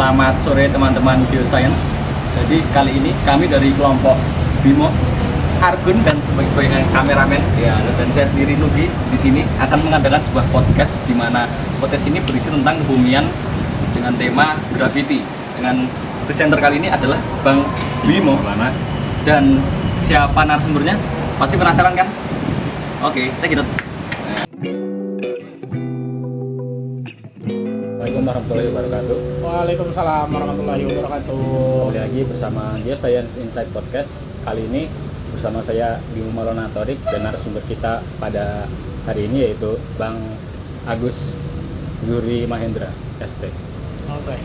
Selamat sore teman-teman Geoscience. Jadi kali ini kami dari kelompok Bimo, Argun dan sebagai kameramen ya, dan saya sendiri Nugi di sini akan mengadakan sebuah podcast di mana podcast ini berisi tentang kebumian dengan tema graffiti. Dengan presenter kali ini adalah Bang Bimo dan siapa narasumbernya? Pasti penasaran kan? Oke, cek it out. Assalamualaikum warahmatullahi wabarakatuh. Waalaikumsalam warahmatullahi wabarakatuh. Kembali lagi bersama Geoscience Insight Podcast. Kali ini bersama saya Bimo Maulana Thorik dan narasumber kita pada hari ini yaitu Bang Agus Zuri Mahendra ST. Oke.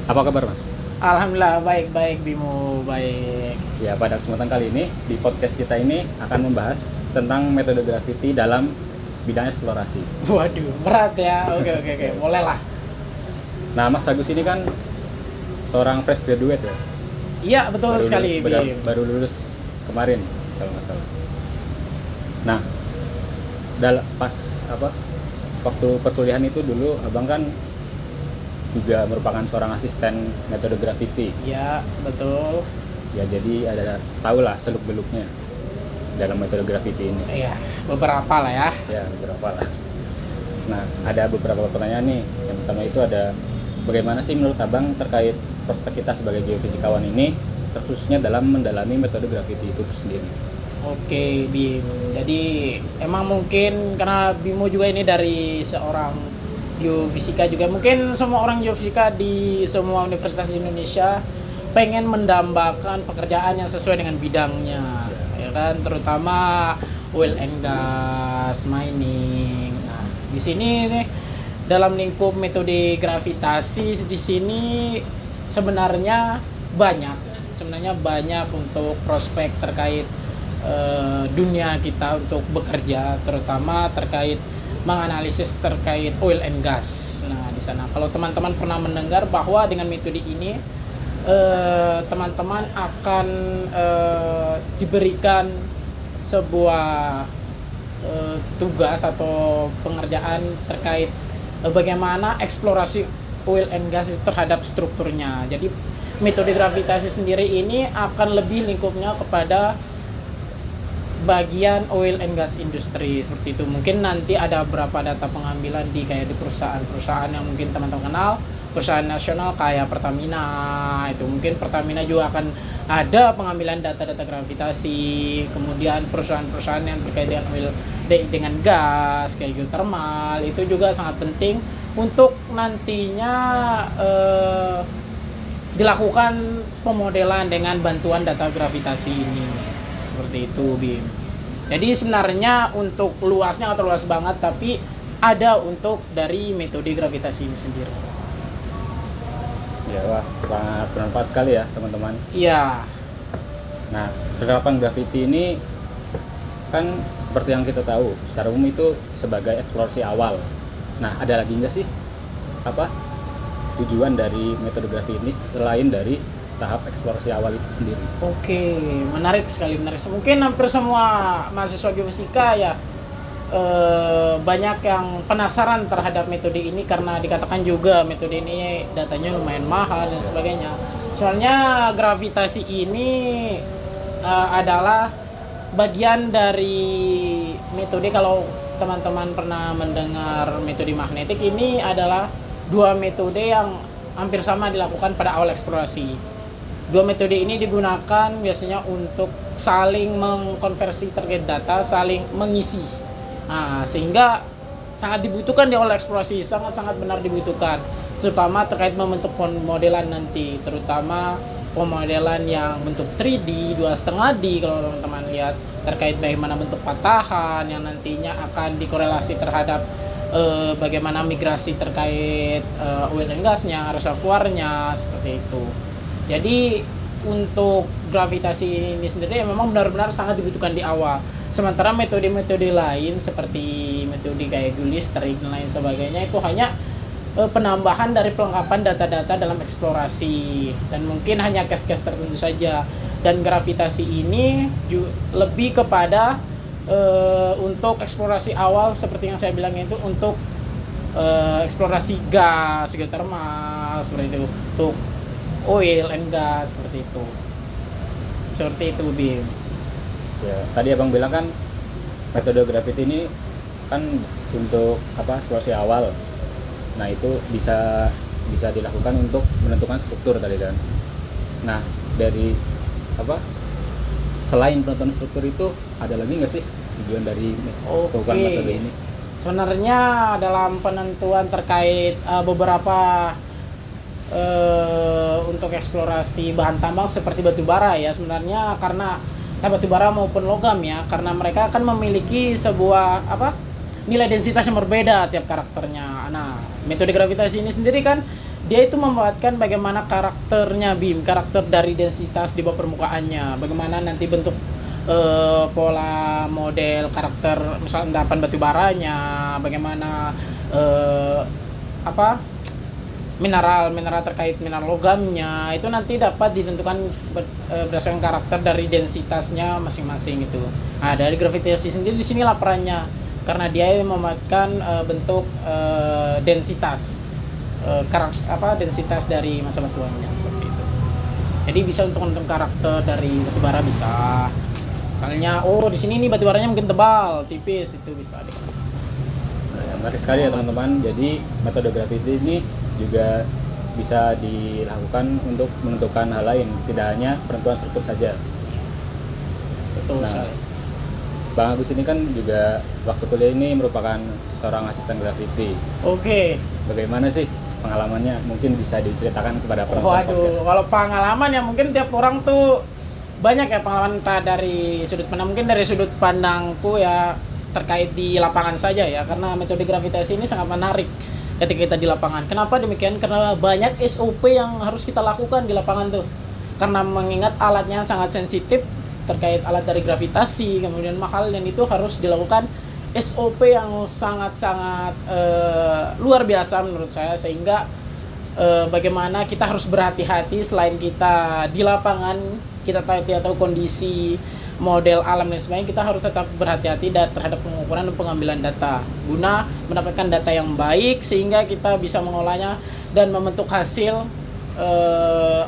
Apa kabar Mas? Alhamdulillah baik Bimo, baik. Ya, pada kesempatan kali ini di podcast kita ini akan membahas tentang metode graffiti dalam bidang eksplorasi. Waduh, berat ya. Oke, boleh lah. Nah, Mas Agus ini kan seorang fresh graduate ya? Iya, betul sekali, Bim. Baru lulus kemarin kalau nggak salah. Nah, waktu perkuliahan itu dulu abang kan juga merupakan seorang asisten metode graffiti. Iya, betul. Ya, jadi tahu lah seluk beluknya dalam metode graffiti ini. Iya, beberapa lah ya. Ya, beberapa lah. Nah, ada beberapa pertanyaan nih. Yang pertama itu ada, bagaimana sih menurut abang terkait prospek kita sebagai geofisikawan ini, khususnya dalam mendalami metode graffiti itu sendiri? Oke, Bim. Jadi emang mungkin karena Bimo juga ini dari seorang geofisika juga, mungkin semua orang geofisika di semua universitas di Indonesia pengen mendambakan pekerjaan yang sesuai dengan bidangnya, ya kan, terutama oil and gas, mining. Nah, di sini nih dalam lingkup metode gravitasi di sini sebenarnya banyak untuk prospek terkait dunia kita untuk bekerja, terutama terkait menganalisis terkait oil and gas. Nah, di sana kalau teman-teman pernah mendengar bahwa dengan metode ini teman-teman akan diberikan sebuah tugas atau pengerjaan terkait bagaimana eksplorasi oil and gas itu terhadap strukturnya. Jadi metode gravitasi sendiri ini akan lebih lingkupnya kepada bagian oil and gas industri seperti itu. Mungkin nanti ada beberapa data pengambilan di perusahaan-perusahaan yang mungkin teman-teman kenal, perusahaan nasional kayak Pertamina. Itu mungkin Pertamina juga akan ada pengambilan data-data gravitasi. Kemudian perusahaan-perusahaan yang terkait dengan gas kayak geothermal itu juga sangat penting untuk nantinya dilakukan pemodelan dengan bantuan data gravitasi ini. Seperti itu, Bim. Jadi sebenarnya untuk luasnya atau luas banget, tapi ada untuk dari metode gravitasi ini sendiri. Ya, wah, sangat bermanfaat sekali ya teman-teman. Iya. Nah, penerapan graffiti ini kan seperti yang kita tahu, secara umum itu sebagai eksplorasi awal. Nah, ada lagi nggak sih tujuan dari metode graffiti ini selain dari tahap eksplorasi awal itu sendiri? Oke, menarik sekali. Mungkin hampir semua mahasiswa geofisika ya banyak yang penasaran terhadap metode ini karena dikatakan juga metode ini datanya lumayan mahal dan sebagainya. Soalnya gravitasi ini adalah bagian dari metode, kalau teman-teman pernah mendengar metode magnetik, ini adalah dua metode yang hampir sama dilakukan pada awal eksplorasi. Dua metode ini digunakan biasanya untuk saling mengkonversi terkait data, saling mengisi. Nah, sehingga sangat dibutuhkan di awal eksplorasi, sangat benar dibutuhkan, terutama terkait membentuk pemodelan nanti, terutama pemodelan yang bentuk 3D, 2,5D kalau teman-teman lihat, terkait bagaimana bentuk patahan yang nantinya akan dikorelasi terhadap bagaimana migrasi terkait oil and gasnya, reservoirnya, seperti itu. Jadi untuk gravitasi ini sendiri memang benar-benar sangat dibutuhkan di awal. Sementara metode-metode lain seperti metode kayak geolistrik dan lain sebagainya itu hanya penambahan dari pelengkapan data-data dalam eksplorasi dan mungkin hanya case-case tertentu saja. Dan gravitasi ini lebih kepada untuk eksplorasi awal seperti yang saya bilang itu, untuk eksplorasi gas, geothermal seperti itu, untuk oil and gas seperti itu Bim. Ya, tadi abang bilang kan metode gravity ini kan untuk eksplorasi awal. Nah itu bisa dilakukan untuk menentukan struktur tadi kan. Nah dari selain penentuan struktur itu ada lagi nggak sih tujuan dari melakukan metode ini? Sebenarnya dalam penentuan terkait beberapa untuk eksplorasi bahan tambang seperti batu bara ya, sebenarnya karena batu bara maupun logam ya, karena mereka akan memiliki sebuah nilai densitas yang berbeda tiap karakternya. Nah, metode gravitasi ini sendiri kan dia itu membuatkan bagaimana karakternya karakter dari densitas di bawah permukaannya, bagaimana nanti bentuk pola model karakter misalnya endapan batu baranya, bagaimana mineral terkait mineral logamnya itu nanti dapat ditentukan berdasarkan karakter dari densitasnya masing-masing itu. Nah, dari gravitasi sendiri di sini perannya karena dia memanfaatkan bentuk densitas densitas dari masa batuannya seperti itu. Jadi bisa untuk menentukan karakter dari batu bara bisa. Misalnya di sini nih batu baranya mungkin tebal, tipis, itu bisa deh. Nah, menarik sekali ya teman-teman. Jadi metode gravity ini juga bisa dilakukan untuk menentukan hal lain, tidak hanya penentuan struktur saja. Betul sekali. Bang Agus ini kan juga waktu kuliah ini merupakan seorang asisten gravity. Oke. Bagaimana sih pengalamannya? Mungkin bisa diceritakan kepada penonton podcast. Kalau pengalaman ya mungkin tiap orang tuh banyak ya pengalaman, entah dari sudut pandang, mungkin dari sudut pandangku ya terkait di lapangan saja ya, karena metode gravitasi ini sangat menarik ketika kita di lapangan. Kenapa demikian? Karena banyak SOP yang harus kita lakukan di lapangan tuh. Karena mengingat alatnya sangat sensitif terkait alat dari gravitasi, kemudian mahal, dan itu harus dilakukan SOP yang sangat-sangat luar biasa menurut saya, sehingga bagaimana kita harus berhati-hati selain kita di lapangan, kita tidak tahu kondisi model alam dan sebagainya, kita harus tetap berhati-hati terhadap pengukuran dan pengambilan data guna mendapatkan data yang baik sehingga kita bisa mengolahnya dan membentuk hasil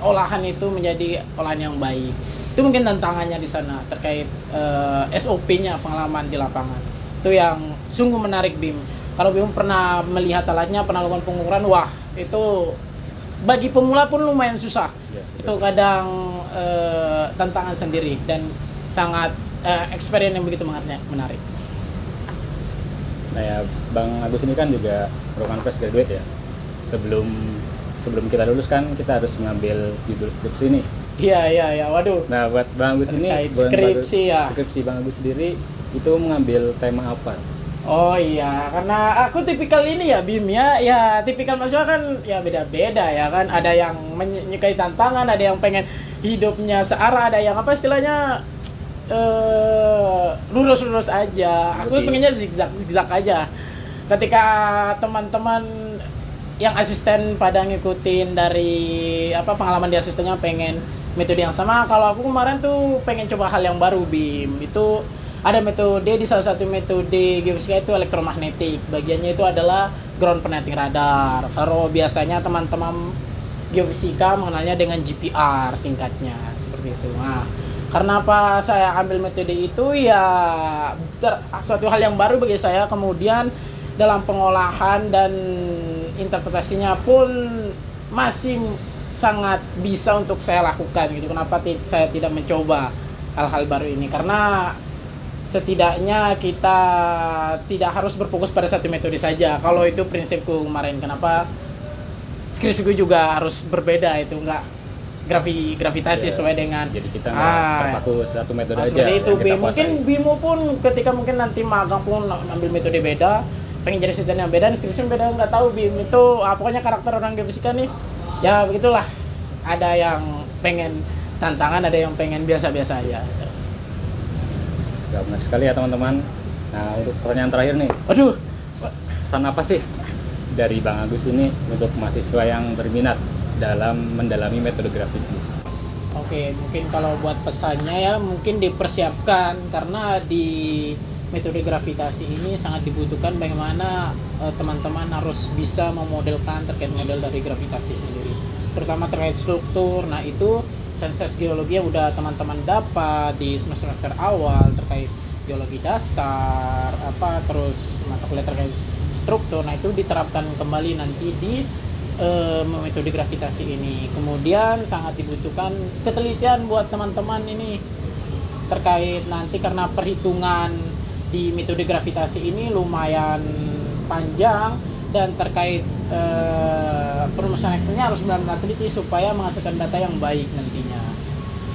olahan itu menjadi olahan yang baik. Itu mungkin tantangannya di sana terkait SOP-nya, pengalaman di lapangan. Itu yang sungguh menarik Bim. Kalau Bim pernah melihat alatnya, pernah melakukan pengukuran, wah itu bagi pemula pun lumayan susah. Ya, itu kadang tantangan sendiri dan sangat experience yang begitu menarik. Nah ya, Bang Agus ini kan juga merupakan fresh graduate ya. Sebelum kita lulus kan kita harus mengambil judul skripsi nih. Iya, waduh. Nah buat Bang Agus ini, skripsi Bang Agus sendiri itu mengambil tema apa? Oh iya, karena aku tipikal ini ya Bim ya tipikal mahasiswa kan ya beda-beda ya kan. Ada yang menyukai tantangan, ada yang pengen hidupnya searah, ada yang istilahnya lurus aja. Aku pengennya zigzag aja. Ketika teman-teman yang asisten pada ngikutin dari pengalaman di asistennya pengen metode yang sama, kalau aku kemarin tuh pengen coba hal yang baru Bim. Itu ada metode, di salah satu metode geofisika itu elektromagnetik. Bagiannya itu adalah ground penetrating radar. Kalau biasanya teman-teman geofisika mengenalnya dengan GPR singkatnya seperti itu. Nah, karena apa saya ambil metode itu ya suatu hal yang baru bagi saya, kemudian dalam pengolahan dan interpretasinya pun masih sangat bisa untuk saya lakukan gitu. Kenapa saya tidak mencoba hal-hal baru ini? Karena setidaknya kita tidak harus berfokus pada satu metode saja. Kalau itu prinsipku kemarin, kenapa skripsiku juga harus berbeda, itu enggak gravitasi sesuai dengan, jadi kita nggak terpaku satu metode aja. Seperti itu mungkin Bimo pun ketika mungkin nanti magang pun ambil metode beda, pengen jadi asisten yang beda, skripsi beda, nggak tahu Bim itu pokoknya karakter orang geofisika nih ya begitulah. Ada yang pengen tantangan, ada yang pengen biasa-biasa aja. Ya, benar sekali ya teman-teman. Nah untuk pertanyaan terakhir nih, pesan apa sih dari Bang Agus ini untuk mahasiswa yang berminat dalam mendalami metode gravity? Oke, mungkin kalau buat pesannya ya mungkin dipersiapkan, karena di metode gravitasi ini sangat dibutuhkan bagaimana teman-teman harus bisa memodelkan terkait model dari gravitasi sendiri, terutama terkait struktur. Nah itu sains geologi yang udah teman-teman dapat di semester awal terkait geologi dasar terus mata kuliah terkait struktur. Nah itu diterapkan kembali nanti di metode gravitasi ini. Kemudian sangat dibutuhkan ketelitian buat teman-teman ini terkait nanti, karena perhitungan di metode gravitasi ini lumayan panjang dan terkait perumusan Excel-nya harus benar-benar teliti supaya menghasilkan data yang baik nantinya.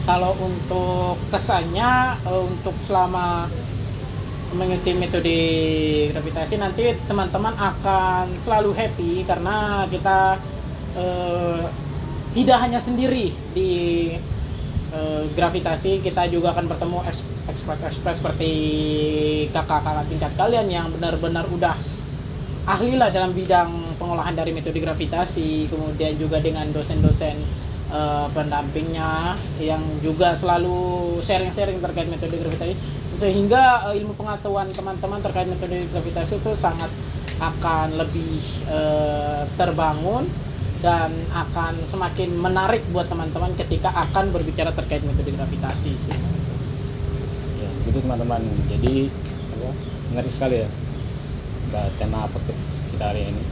Kalau untuk kesannya untuk selama mengikuti metode gravitasi nanti teman-teman akan selalu happy karena kita tidak hanya sendiri di gravitasi, kita juga akan bertemu expert seperti kakak-kakak tingkat kalian yang benar-benar udah ahli lah dalam bidang pengolahan dari metode gravitasi, kemudian juga dengan dosen-dosen pendampingnya yang juga selalu sharing-sharing terkait metode gravitasi, sehingga ilmu pengetahuan teman-teman terkait metode gravitasi itu sangat akan lebih terbangun dan akan semakin menarik buat teman-teman ketika akan berbicara terkait metode gravitasi sih. Ya, gitu teman-teman. Jadi menarik sekali ya tema podcast kita hari ini.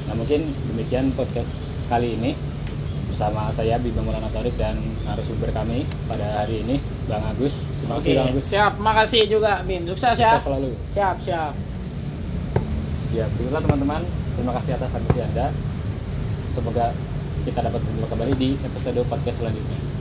Nah mungkin demikian podcast kali ini bersama saya Bima Maulana Thorik dan narasumber kami pada hari ini Bang Agus. Terima kasih Bang Agus. Siap, makasih juga Bim. Sukses ya. Sukses selalu. Siap. Ya, begitulah teman-teman. Terima kasih atas atensi Anda. Semoga kita dapat berjumpa kembali di episode podcast selanjutnya.